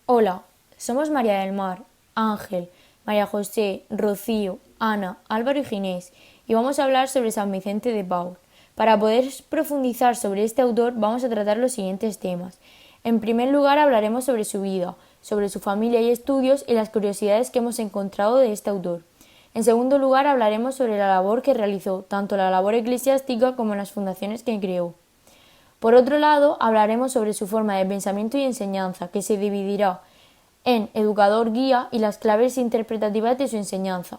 Hola, somos María del Mar, Ángel, María José, Rocío, Ana, Álvaro y Ginés y vamos a hablar sobre San Vicente de Paul. Para poder profundizar sobre este autor vamos a tratar los siguientes temas. En primer lugar hablaremos sobre su vida, sobre su familia y estudios y las curiosidades que hemos encontrado de este autor. En segundo lugar hablaremos sobre la labor que realizó, tanto la labor eclesiástica como las fundaciones que creó. Por otro lado, hablaremos sobre su forma de pensamiento y enseñanza, que se dividirá en educador guía y las claves interpretativas de su enseñanza.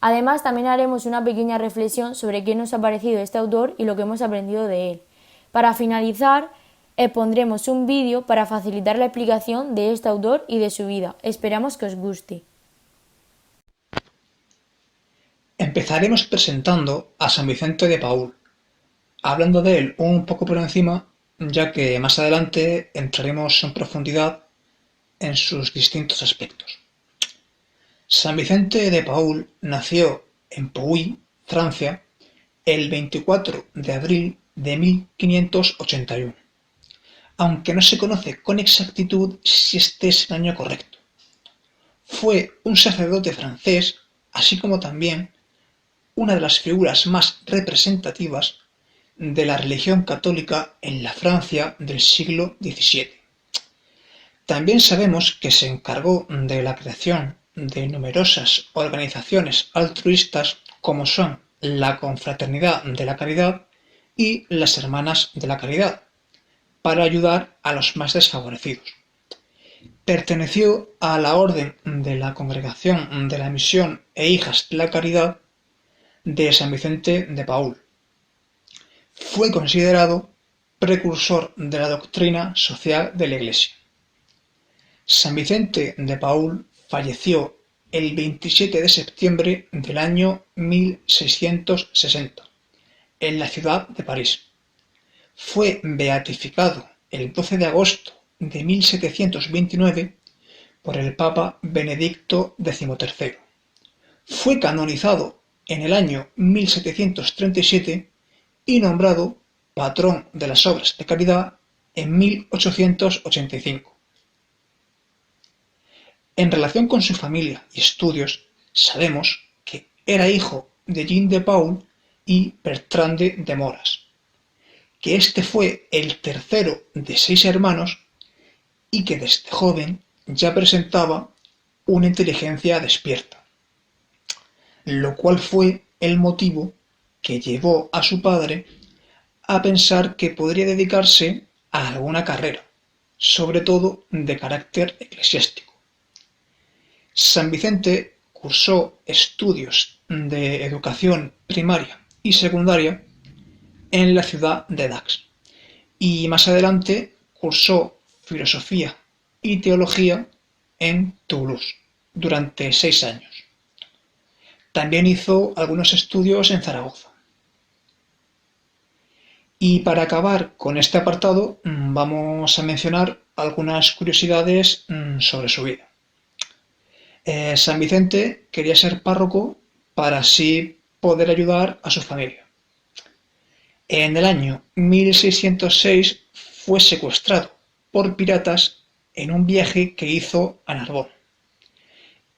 Además, también haremos una pequeña reflexión sobre qué nos ha parecido este autor y lo que hemos aprendido de él. Para finalizar, pondremos un vídeo para facilitar la explicación de este autor y de su vida. Esperamos que os guste. Empezaremos presentando a San Vicente de Paúl, hablando de él un poco por encima, ya que más adelante entraremos en profundidad en sus distintos aspectos. San Vicente de Paúl nació en Pouilly, Francia, el 24 de abril de 1581, aunque no se conoce con exactitud si este es el año correcto. Fue un sacerdote francés, así como también una de las figuras más representativas de la religión católica en la Francia del siglo XVII. También sabemos que se encargó de la creación de numerosas organizaciones altruistas como son la Confraternidad de la Caridad y las Hermanas de la Caridad, para ayudar a los más desfavorecidos. Perteneció a la Orden de la Congregación de la Misión e Hijas de la Caridad de San Vicente de Paúl. Fue considerado precursor de la doctrina social de la Iglesia. San Vicente de Paúl falleció el 27 de septiembre del año 1660 en la ciudad de París. Fue beatificado el 12 de agosto de 1729 por el Papa Benedicto XIII. Fue canonizado en el año 1737 y nombrado patrón de las obras de caridad en 1885. En relación con su familia y estudios, sabemos que era hijo de Jean de Paul y Bertrande de Moras, que este fue el tercero de 6 hermanos y que desde joven ya presentaba una inteligencia despierta, lo cual fue el motivo que llevó a su padre a pensar que podría dedicarse a alguna carrera, sobre todo de carácter eclesiástico. San Vicente cursó estudios de educación primaria y secundaria en la ciudad de Dax y más adelante cursó filosofía y teología en Toulouse durante 6 años. También hizo algunos estudios en Zaragoza. Y para acabar con este apartado, vamos a mencionar algunas curiosidades sobre su vida. San Vicente quería ser párroco para así poder ayudar a su familia. En el año 1606 fue secuestrado por piratas en un viaje que hizo a Narbona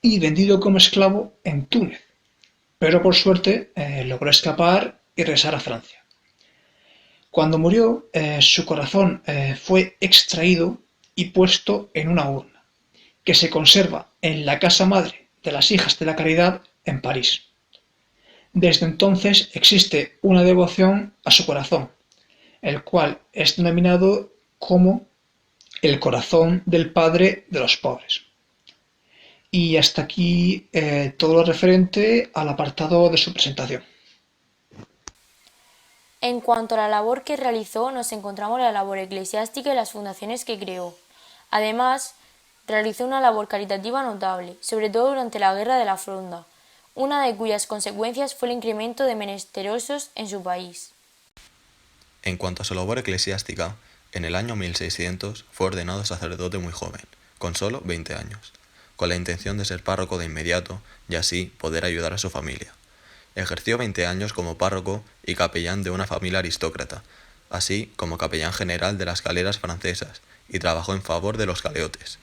y vendido como esclavo en Túnez, pero por suerte logró escapar y regresar a Francia. Cuando murió, su corazón fue extraído y puesto en una urna, que se conserva en la casa madre de las Hijas de la Caridad en París. Desde entonces existe una devoción a su corazón, el cual es denominado como el corazón del Padre de los pobres. Y hasta aquí todo lo referente al apartado de su presentación. En cuanto a la labor que realizó, nos encontramos la labor eclesiástica y las fundaciones que creó. Además, realizó una labor caritativa notable, sobre todo durante la Guerra de la Fronda, una de cuyas consecuencias fue el incremento de menesterosos en su país. En cuanto a su labor eclesiástica, en el año 1600 fue ordenado sacerdote muy joven, con solo 20 años, con la intención de ser párroco de inmediato y así poder ayudar a su familia. Ejerció 20 años como párroco y capellán de una familia aristócrata, así como capellán general de las galeras francesas, y trabajó en favor de los galeotes.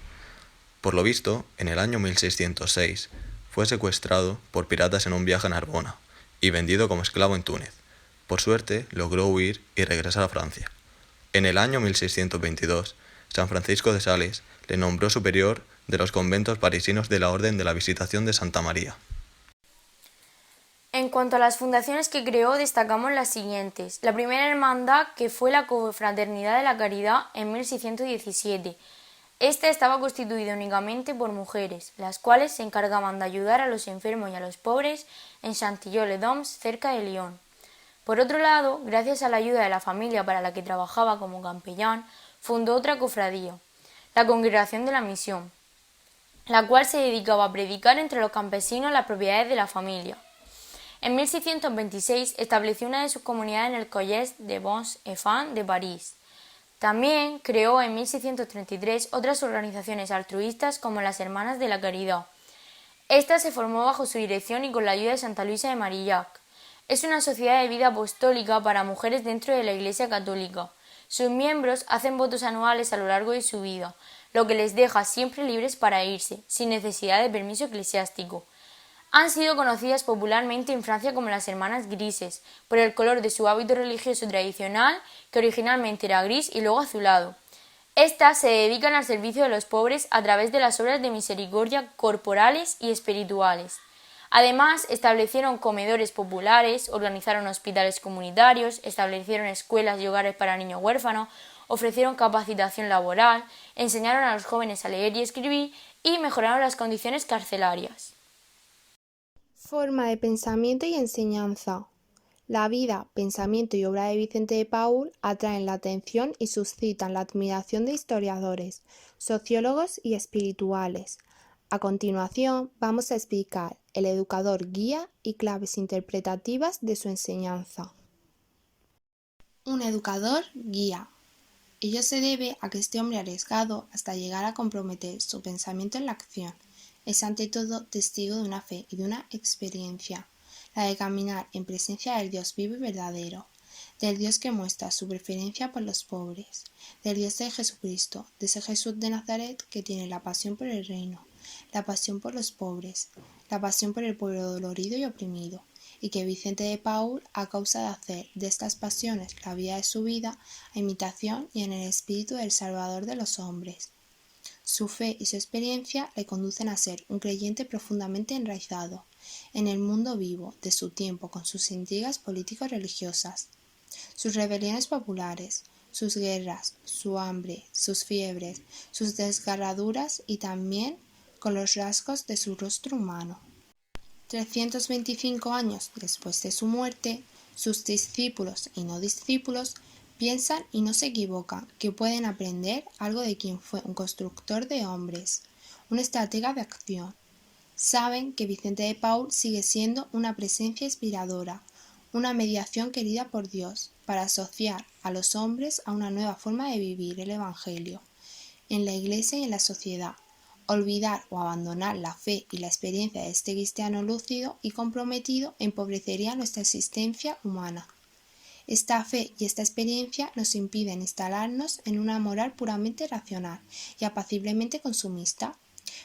Por lo visto, en el año 1606 fue secuestrado por piratas en un viaje a Narbona y vendido como esclavo en Túnez. Por suerte, logró huir y regresar a Francia. En el año 1622, San Francisco de Sales le nombró superior de los conventos parisinos de la Orden de la Visitación de Santa María. En cuanto a las fundaciones que creó, destacamos las siguientes. La primera hermandad, que fue la Confraternidad de la Caridad en 1617. Esta estaba constituida únicamente por mujeres, las cuales se encargaban de ayudar a los enfermos y a los pobres en Chantilly-les-Doms, cerca de Lyon. Por otro lado, gracias a la ayuda de la familia para la que trabajaba como capellán, fundó otra cofradía, la Congregación de la Misión, la cual se dedicaba a predicar entre los campesinos las propiedades de la familia. En 1626 estableció una de sus comunidades en el Collège de Bons Enfants de París. También creó en 1633 otras organizaciones altruistas como las Hermanas de la Caridad. Esta se formó bajo su dirección y con la ayuda de Santa Luisa de Marillac. Es una sociedad de vida apostólica para mujeres dentro de la Iglesia Católica. Sus miembros hacen votos anuales a lo largo de su vida, lo que les deja siempre libres para irse, sin necesidad de permiso eclesiástico. Han sido conocidas popularmente en Francia como las Hermanas Grises, por el color de su hábito religioso tradicional, que originalmente era gris y luego azulado. Estas se dedican al servicio de los pobres a través de las obras de misericordia corporales y espirituales. Además, establecieron comedores populares, organizaron hospitales comunitarios, establecieron escuelas y hogares para niños huérfanos, ofrecieron capacitación laboral, enseñaron a los jóvenes a leer y escribir y mejoraron las condiciones carcelarias. Forma de pensamiento y enseñanza. La vida, pensamiento y obra de Vicente de Paúl atraen la atención y suscitan la admiración de historiadores, sociólogos y espirituales. A continuación, vamos a explicar el educador guía y claves interpretativas de su enseñanza. Un educador guía. Ello se debe a que este hombre arriesgado hasta llegar a comprometer su pensamiento en la acción es ante todo testigo de una fe y de una experiencia, la de caminar en presencia del Dios vivo y verdadero, del Dios que muestra su preferencia por los pobres, del Dios de Jesucristo, de ese Jesús de Nazaret que tiene la pasión por el reino, la pasión por los pobres, la pasión por el pueblo dolorido y oprimido, y que Vicente de Paúl, a causa de hacer de estas pasiones la vida de su vida, a imitación y en el espíritu del Salvador de los hombres. Su fe y su experiencia le conducen a ser un creyente profundamente enraizado en el mundo vivo de su tiempo con sus intrigas político-religiosas, sus rebeliones populares, sus guerras, su hambre, sus fiebres, sus desgarraduras y también con los rasgos de su rostro humano. 325 años después de su muerte, sus discípulos y no discípulos piensan y no se equivocan que pueden aprender algo de quien fue un constructor de hombres, un estratega de acción. Saben que Vicente de Paúl sigue siendo una presencia inspiradora, una mediación querida por Dios para asociar a los hombres a una nueva forma de vivir el Evangelio, en la Iglesia y en la sociedad. Olvidar o abandonar la fe y la experiencia de este cristiano lúcido y comprometido empobrecería nuestra existencia humana. Esta fe y esta experiencia nos impiden instalarnos en una moral puramente racional y apaciblemente consumista.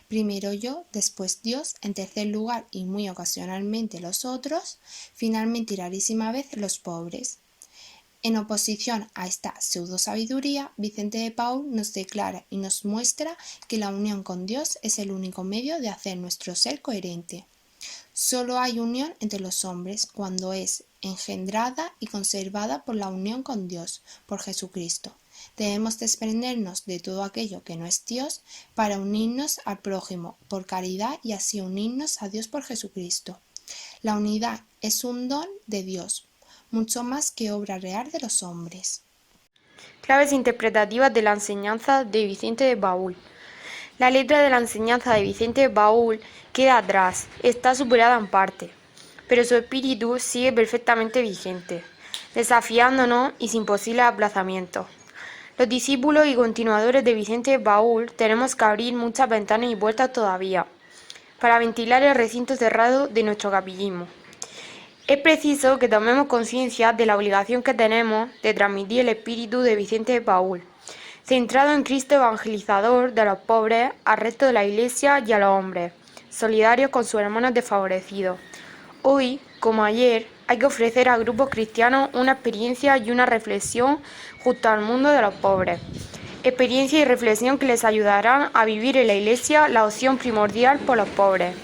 Primero yo, después Dios, en tercer lugar y muy ocasionalmente los otros, finalmente y rarísima vez los pobres. En oposición a esta pseudo-sabiduría, Vicente de Paúl nos declara y nos muestra que la unión con Dios es el único medio de hacer nuestro ser coherente. Solo hay unión entre los hombres cuando es engendrada y conservada por la unión con Dios, por Jesucristo. Debemos desprendernos de todo aquello que no es Dios para unirnos al prójimo por caridad y así unirnos a Dios por Jesucristo. La unidad es un don de Dios, mucho más que obra real de los hombres. Claves interpretativas de la enseñanza de Vicente de Paúl. La letra de la enseñanza de Vicente de Paúl queda atrás, está superada en parte, pero su espíritu sigue perfectamente vigente, desafiándonos y sin posibles aplazamientos. Los discípulos y continuadores de Vicente de Paúl tenemos que abrir muchas ventanas y puertas todavía, para ventilar el recinto cerrado de nuestro capillismo. Es preciso que tomemos conciencia de la obligación que tenemos de transmitir el espíritu de Vicente de Paúl, centrado en Cristo evangelizador de los pobres, al resto de la Iglesia y a los hombres, solidarios con sus hermanos desfavorecidos. Hoy, como ayer, hay que ofrecer a grupos cristianos una experiencia y una reflexión junto al mundo de los pobres. Experiencia y reflexión que les ayudarán a vivir en la Iglesia la opción primordial por los pobres,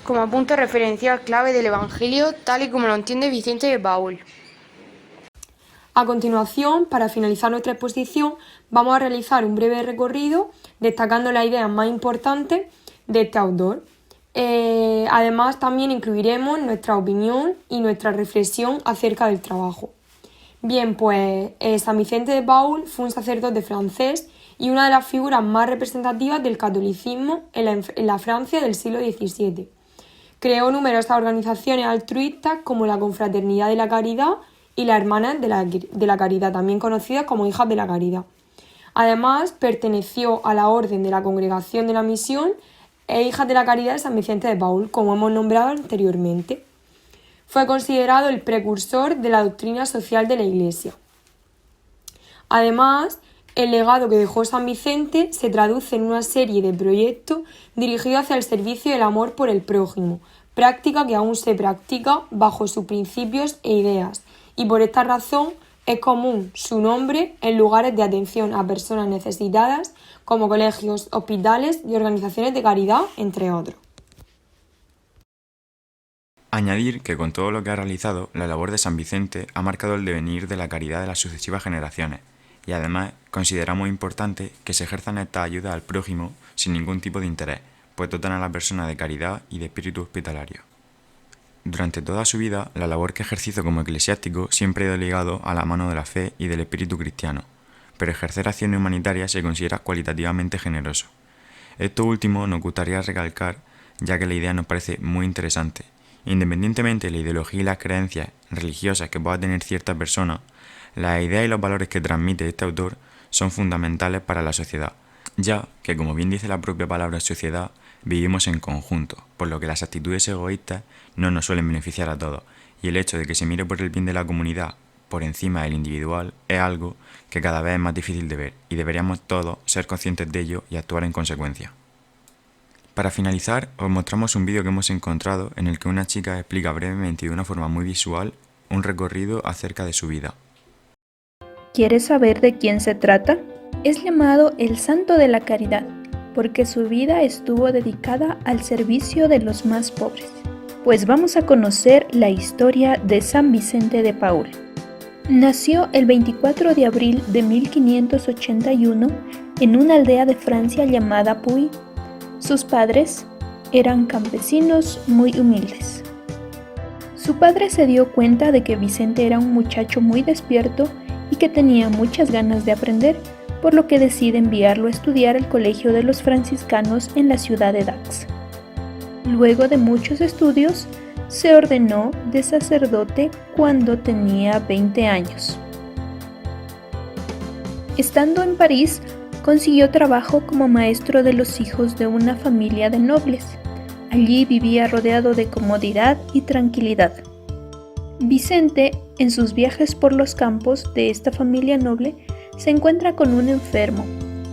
como punto referencial clave del Evangelio tal y como lo entiende Vicente de Paúl. A continuación, para finalizar nuestra exposición, vamos a realizar un breve recorrido destacando las ideas más importantes de este autor. Además, también incluiremos nuestra opinión y nuestra reflexión acerca del trabajo. Bien, pues San Vicente de Paúl fue un sacerdote francés y una de las figuras más representativas del catolicismo en la Francia del siglo XVII. Creó numerosas organizaciones altruistas como la Confraternidad de la Caridad y las Hermanas de la Caridad, también conocidas como Hijas de la Caridad. Además, perteneció a la Orden de la Congregación de la Misión e Hijas de la Caridad de San Vicente de Paúl, como hemos nombrado anteriormente. Fue considerado el precursor de la doctrina social de la Iglesia. Además, el legado que dejó San Vicente se traduce en una serie de proyectos dirigidos hacia el servicio y el amor por el prójimo, práctica que aún se practica bajo sus principios e ideas, y por esta razón es común su nombre en lugares de atención a personas necesitadas como colegios, hospitales y organizaciones de caridad, entre otros. Añadir que con todo lo que ha realizado, la labor de San Vicente ha marcado el devenir de la caridad de las sucesivas generaciones, y además consideramos importante que se ejerzan estas ayudas al prójimo sin ningún tipo de interés, pues dotan a la persona de caridad y de espíritu hospitalario. Durante toda su vida, la labor que ejerció como eclesiástico siempre ha ido ligado a la mano de la fe y del espíritu cristiano, pero ejercer acciones humanitarias se considera cualitativamente generoso. Esto último nos gustaría recalcar, ya que la idea nos parece muy interesante. Independientemente de la ideología y las creencias religiosas que pueda tener cierta persona, las ideas y los valores que transmite este autor son fundamentales para la sociedad, ya que, como bien dice la propia palabra sociedad, vivimos en conjunto, por lo que las actitudes egoístas no nos suelen beneficiar a todos, y el hecho de que se mire por el bien de la comunidad por encima del individual es algo que cada vez es más difícil de ver, y deberíamos todos ser conscientes de ello y actuar en consecuencia. Para finalizar, os mostramos un vídeo que hemos encontrado en el que una chica explica brevemente y de una forma muy visual un recorrido acerca de su vida. ¿Quieres saber de quién se trata? Es llamado el Santo de la Caridad, porque su vida estuvo dedicada al servicio de los más pobres. Pues vamos a conocer la historia de San Vicente de Paúl. Nació el 24 de abril de 1581 en una aldea de Francia llamada Puy. Sus padres eran campesinos muy humildes. Su padre se dio cuenta de que Vicente era un muchacho muy despierto y que tenía muchas ganas de aprender, por lo que decide enviarlo a estudiar al colegio de los franciscanos en la ciudad de Dax. Luego de muchos estudios, se ordenó de sacerdote cuando tenía 20 años. Estando en París, consiguió trabajo como maestro de los hijos de una familia de nobles. Allí vivía rodeado de comodidad y tranquilidad. Vicente, en sus viajes por los campos de esta familia noble, se encuentra con un enfermo,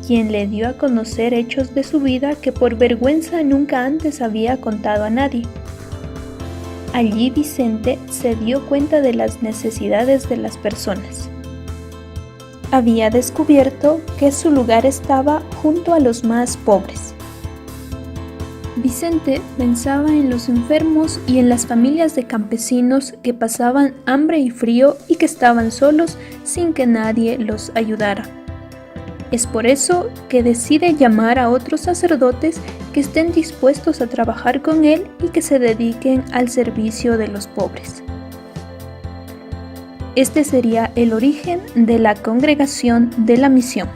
quien le dio a conocer hechos de su vida que por vergüenza nunca antes había contado a nadie. Allí Vicente se dio cuenta de las necesidades de las personas. Había descubierto que su lugar estaba junto a los más pobres. Vicente pensaba en los enfermos y en las familias de campesinos que pasaban hambre y frío y que estaban solos sin que nadie los ayudara. Es por eso que decide llamar a otros sacerdotes que estén dispuestos a trabajar con él y que se dediquen al servicio de los pobres. Este sería el origen de la Congregación de la Misión.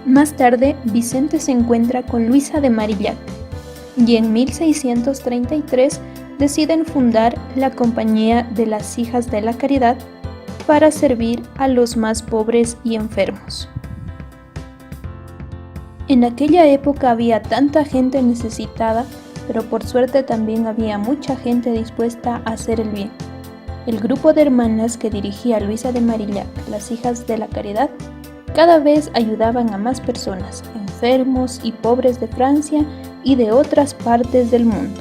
Más tarde, Vicente se encuentra con Luisa de Marillac y en 1633 deciden fundar la Compañía de las Hijas de la Caridad para servir a los más pobres y enfermos. En aquella época había tanta gente necesitada, pero por suerte también había mucha gente dispuesta a hacer el bien. El grupo de hermanas que dirigía Luisa de Marillac, las Hijas de la Caridad, cada vez ayudaban a más personas, enfermos y pobres de Francia y de otras partes del mundo.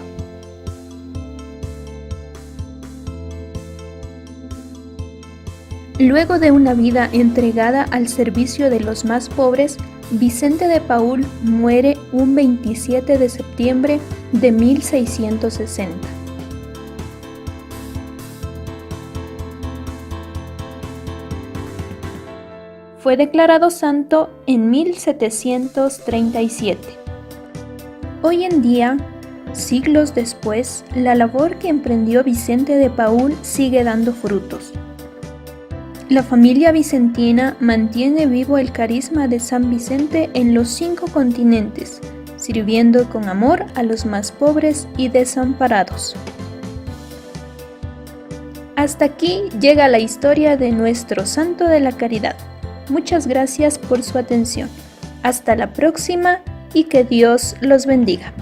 Luego de una vida entregada al servicio de los más pobres, Vicente de Paúl muere un 27 de septiembre de 1660. Fue declarado santo en 1737. Hoy en día, siglos después, la labor que emprendió Vicente de Paúl sigue dando frutos. La familia vicentina mantiene vivo el carisma de San Vicente en los 5 continentes, sirviendo con amor a los más pobres y desamparados. Hasta aquí llega la historia de nuestro Santo de la Caridad. Muchas gracias por su atención. Hasta la próxima y que Dios los bendiga.